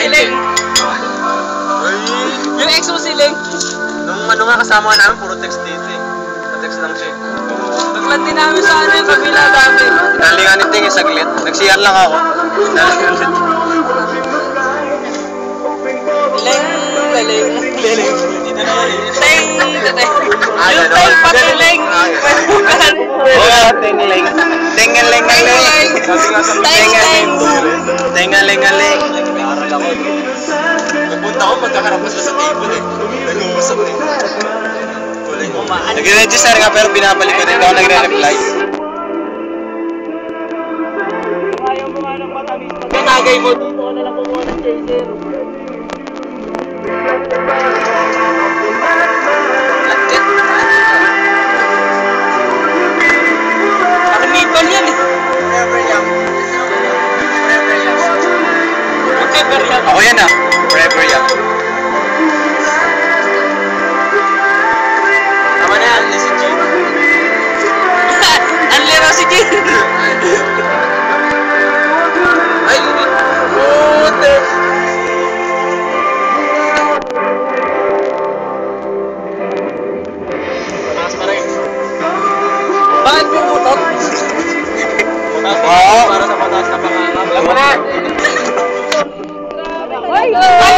Leng. Yung ex mo si Leng. Nung ano nga kasama namin, puro text dito eh. Text lang siya. Naglan din namin sa ano yung kabila dami. Nalingan ni Ting saglit. Nag-CR lang ako. Leng. Leng. Dito naman eh. Leng. Yung Yung Leng pati Leng. Ting-leng. Ting-leng-leng. Ting-leng-leng. Nag-aaral ako. Nagpunta ako, magkakarapos pa sa table eh. Nag-uusap eh. Nag-register nga pero binabalik ko rin ako nagre-reply. Kanagay mo dito ko na lang kumuha ng chaser. Karamitan yan eh. Forever young. Forever young. Ako yan ah. Forever young. Tama na yan. Si G. Ang lero si G. Ay, puti. Taas pa rin. Bakit pumutot? Oo. Para sa mataas na pangalan. Alam mo na. Ay!